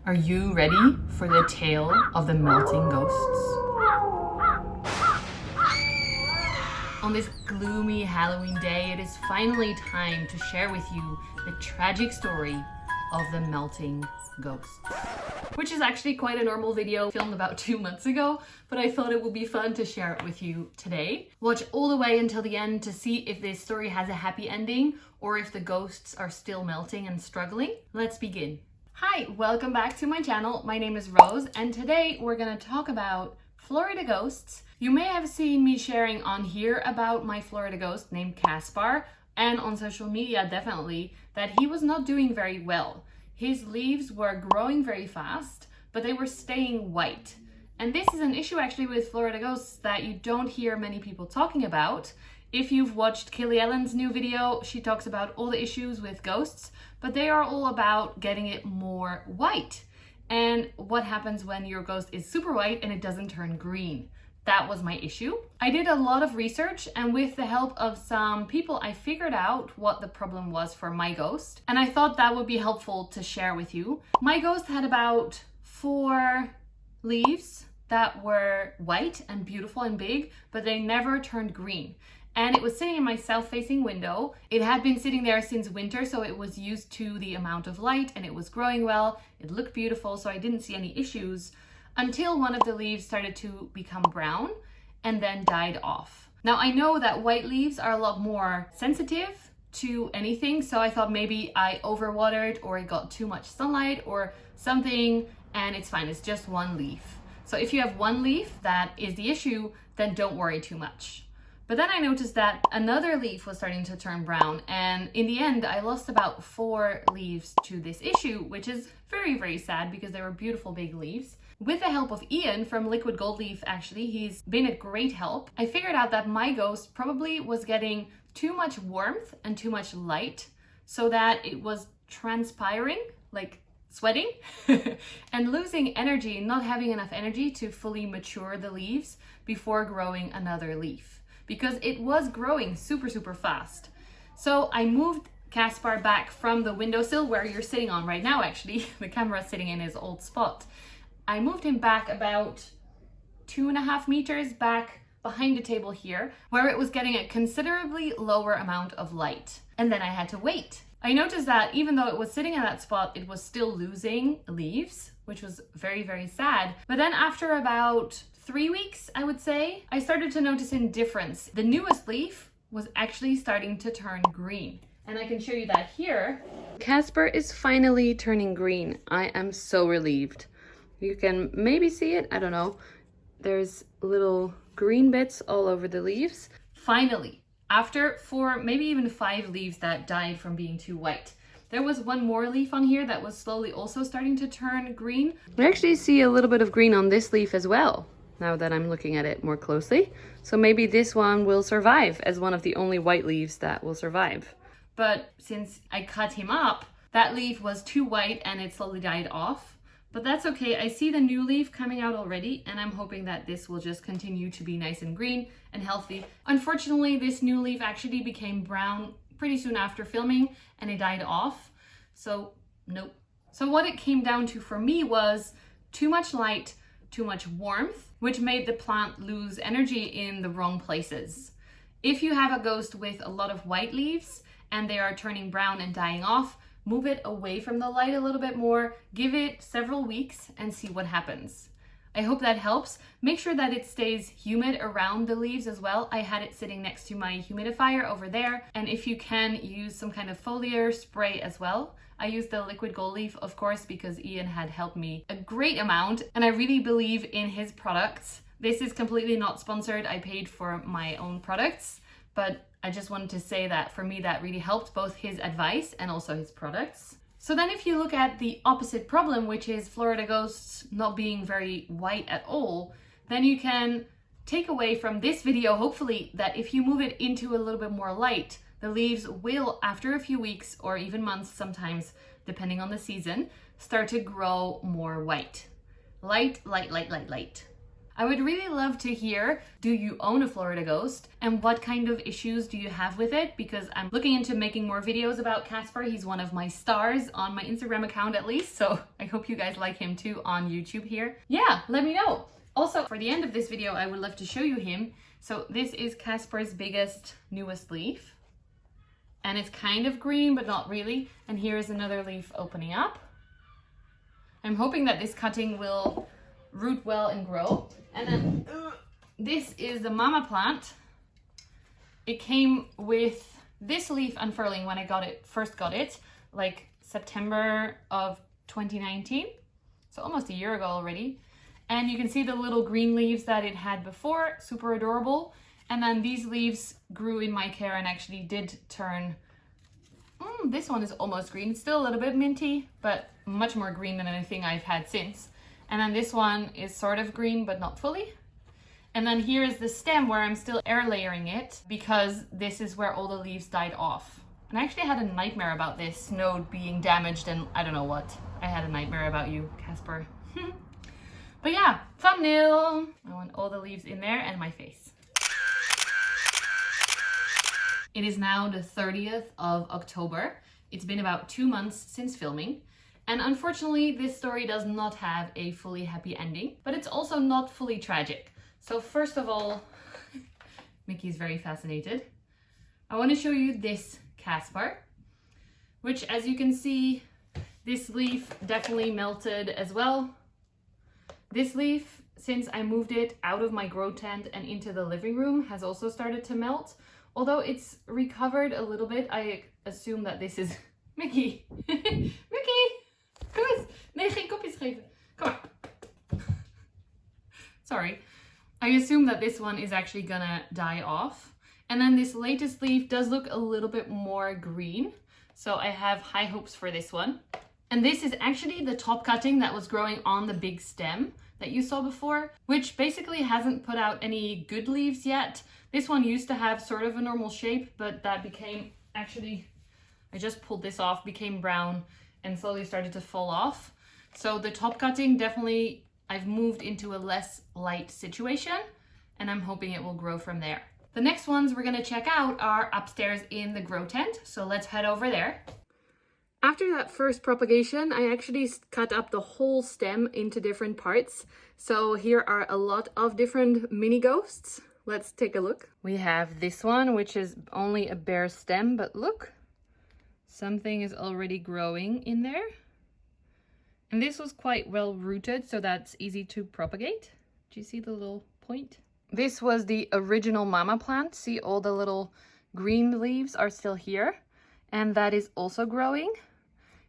Are you ready for the tale of the melting ghosts? On this gloomy Halloween day, it is finally time to share with you the tragic story of the melting ghosts. Which is actually quite a normal video filmed about 2 months ago, but I thought it would be fun to share it with you today. Watch all the way until the end to see if this story has a happy ending or if the ghosts are still melting and struggling. Let's begin. Hi, welcome back to my channel. My name is Rose, and today we're gonna talk about Florida ghosts. You may have seen me sharing on here about my Florida ghost named Caspar, and on social media definitely, that he was not doing very well. His leaves were growing very fast, but they were staying white. And this is an issue actually with Florida ghosts that you don't hear many people talking about. If you've watched Kelly Ellen's new video, she talks about all the issues with ghosts, but they are all about getting it more white. And what happens when your ghost is super white and it doesn't turn green. That was my issue. I did a lot of research, and with the help of some people, I figured out what the problem was for my ghost. And I thought that would be helpful to share with you. My ghost had about 4 leaves that were white and beautiful and big, but they never turned green. And it was sitting in my south-facing window. It had been sitting there since winter, so it was used to the amount of light and it was growing well. It looked beautiful, so I didn't see any issues until one of the leaves started to become brown and then died off. Now I know that white leaves are a lot more sensitive to anything, so I thought maybe I overwatered or it got too much sunlight or something, and it's fine, it's just one leaf. So if you have one leaf that is the issue, then don't worry too much. But then I noticed that another leaf was starting to turn brown, and in the end I lost about 4 leaves to this issue, which is very, very sad because they were beautiful big leaves. With the help of Ian from Liquid Gold Leaf, actually, he's been a great help. I figured out that my ghost probably was getting too much warmth and too much light so that it was transpiring, like sweating, and losing energy, not having enough energy to fully mature the leaves before growing another leaf, because it was growing super, super fast. So I moved Caspar back from the windowsill where you're sitting on right now, actually. The camera is sitting in his old spot. I moved him back about 2.5 meters back behind the table here, where it was getting a considerably lower amount of light. And then I had to wait. I noticed that even though it was sitting in that spot, it was still losing leaves, which was very, very sad. But then after about 3 weeks, I would say, I started to notice a difference. The newest leaf was actually starting to turn green. And I can show you that here. Caspar is finally turning green. I am so relieved. You can maybe see it, I don't know. There's little green bits all over the leaves. Finally, after 4, maybe even 5 leaves that died from being too white. There was one more leaf on here that was slowly also starting to turn green. We actually see a little bit of green on this leaf as well, now that I'm looking at it more closely. So maybe this one will survive as one of the only white leaves that will survive. But since I cut him up, that leaf was too white and it slowly died off. But that's okay, I see the new leaf coming out already, and I'm hoping that this will just continue to be nice and green and healthy. Unfortunately, this new leaf actually became brown pretty soon after filming and it died off. So, nope. So what it came down to for me was too much light, too much warmth, which made the plant lose energy in the wrong places. If you have a ghost with a lot of white leaves and they are turning brown and dying off, move it away from the light a little bit more, give it several weeks and see what happens. I hope that helps. Make sure that it stays humid around the leaves as well. I had it sitting next to my humidifier over there, and if you can, use some kind of foliar spray as well. I used the Liquid Gold Leaf, of course, because Ian had helped me a great amount, and I really believe in his products. This is completely not sponsored. I paid for my own products, but I just wanted to say that for me that really helped, both his advice and also his products. So then if you look at the opposite problem, which is Florida ghosts not being very white at all, then you can take away from this video, hopefully, that if you move it into a little bit more light, the leaves will, after a few weeks or even months sometimes, depending on the season, start to grow more white. Light, light, light, light, light. I would really love to hear, do you own a Florida ghost? And what kind of issues do you have with it? Because I'm looking into making more videos about Casper. He's one of my stars on my Instagram account at least, so I hope you guys like him too on YouTube here. Yeah, let me know. Also, for the end of this video, I would love to show you him. So this is Casper's biggest, newest leaf. And it's kind of green, but not really. And here's another leaf opening up. I'm hoping that this cutting will root well and grow. And then this is the mama plant. It came with this leaf unfurling when I first got it, like September of 2019. So almost a year ago already. And you can see the little green leaves that it had before, super adorable. And then these leaves grew in my care and actually did turn, this one is almost green. It's still a little bit minty, but much more green than anything I've had since. And then this one is sort of green, but not fully. And then here is the stem where I'm still air layering it because this is where all the leaves died off. And I actually had a nightmare about this node being damaged and I don't know what. I had a nightmare about you, Casper. But yeah, thumbnail. I want all the leaves in there and my face. It is now the 30th of October. It's been about 2 months since filming. And unfortunately, this story does not have a fully happy ending, but it's also not fully tragic. So first of all, Mickey's very fascinated. I want to show you this Casper, which as you can see, this leaf definitely melted as well. This leaf, since I moved it out of my grow tent and into the living room, has also started to melt. Although it's recovered a little bit, I assume that this is... Mickey! Mickey! Kom eens! Nee, geen kopjes geven. Kom maar. Sorry. I assume that this one is actually gonna die off. And then this latest leaf does look a little bit more green. So I have high hopes for this one. And this is actually the top cutting that was growing on the big stem that you saw before, which basically hasn't put out any good leaves yet. This one used to have sort of a normal shape, but that became, actually, I just pulled this off, became brown and slowly started to fall off. So the top cutting definitely, I've moved into a less light situation and I'm hoping it will grow from there. The next ones we're gonna check out are upstairs in the grow tent. So let's head over there. After that first propagation, I actually cut up the whole stem into different parts. So here are a lot of different mini ghosts. Let's take a look. We have this one, which is only a bare stem, but look, something is already growing in there. And this was quite well rooted, so that's easy to propagate. Do you see the little point? This was the original mama plant. See, all the little green leaves are still here, and that is also growing.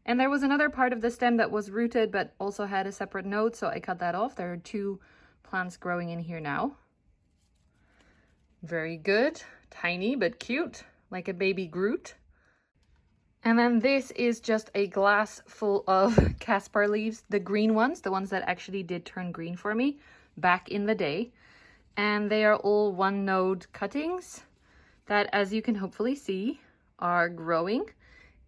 And there was another part of the stem that was rooted, but also had a separate node, so I cut that off. There are 2 plants growing in here now. Very good, tiny but cute, like a baby Groot. And then this is just a glass full of Casper leaves, the green ones, the ones that actually did turn green for me back in the day. And they are all 1 node cuttings that, as you can hopefully see, are growing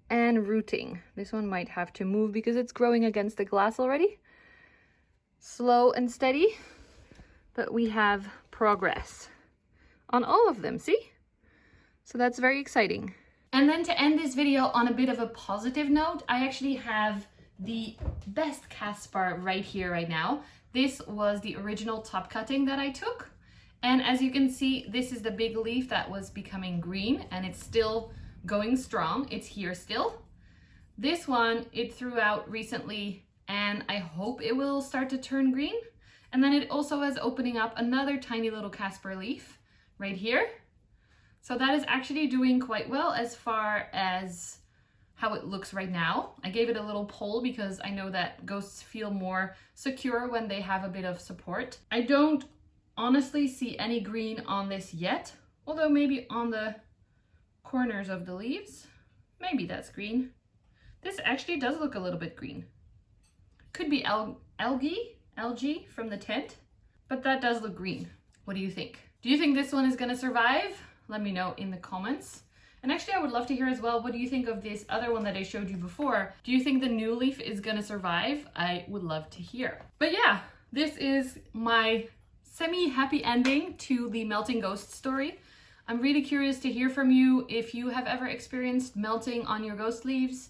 and rooting. This one might have to move because it's growing against the glass already. Slow and steady, but we have progress on all of them, see? So that's very exciting. And then to end this video on a bit of a positive note, I actually have the best Casper right here, right now. This was the original top cutting that I took. And as you can see, this is the big leaf that was becoming green and it's still going strong. It's here still. This one, it threw out recently and I hope it will start to turn green. And then it also is opening up another tiny little Casper leaf right here. So that is actually doing quite well as far as how it looks right now. I gave it a little pull because I know that ghosts feel more secure when they have a bit of support. I don't honestly see any green on this yet, although maybe on the corners of the leaves, maybe that's green. This actually does look a little bit green. Could be algae from the tent, but that does look green. What do you think? Do you think this one is gonna survive? Let me know in the comments. And actually, I would love to hear as well, what do you think of this other one that I showed you before? Do you think the new leaf is gonna survive? I would love to hear. But yeah, this is my semi-happy ending to the melting ghost story. I'm really curious to hear from you if you have ever experienced melting on your ghost leaves,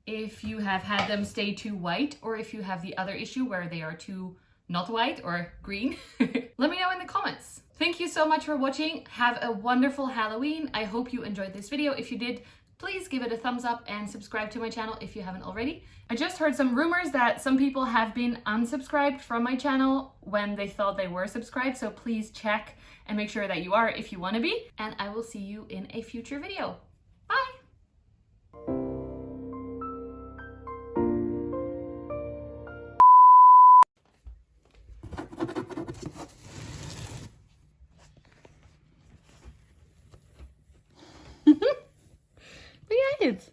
if you have had them stay too white, or if you have the other issue where they are too not white or green. Let me know in the comments. Thank you so much for watching. Have a wonderful Halloween. I hope you enjoyed this video. If you did, please give it a thumbs up and subscribe to my channel if you haven't already. I just heard some rumors that some people have been unsubscribed from my channel when they thought they were subscribed, so please check and make sure that you are if you want to be. And I will see you in a future video. Bye! Kids.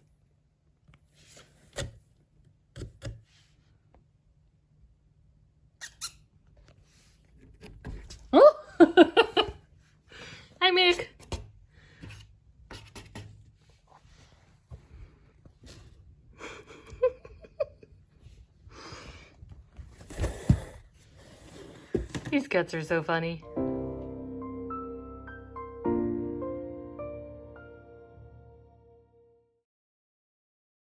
Oh! Hi, Mick. These cats are so funny.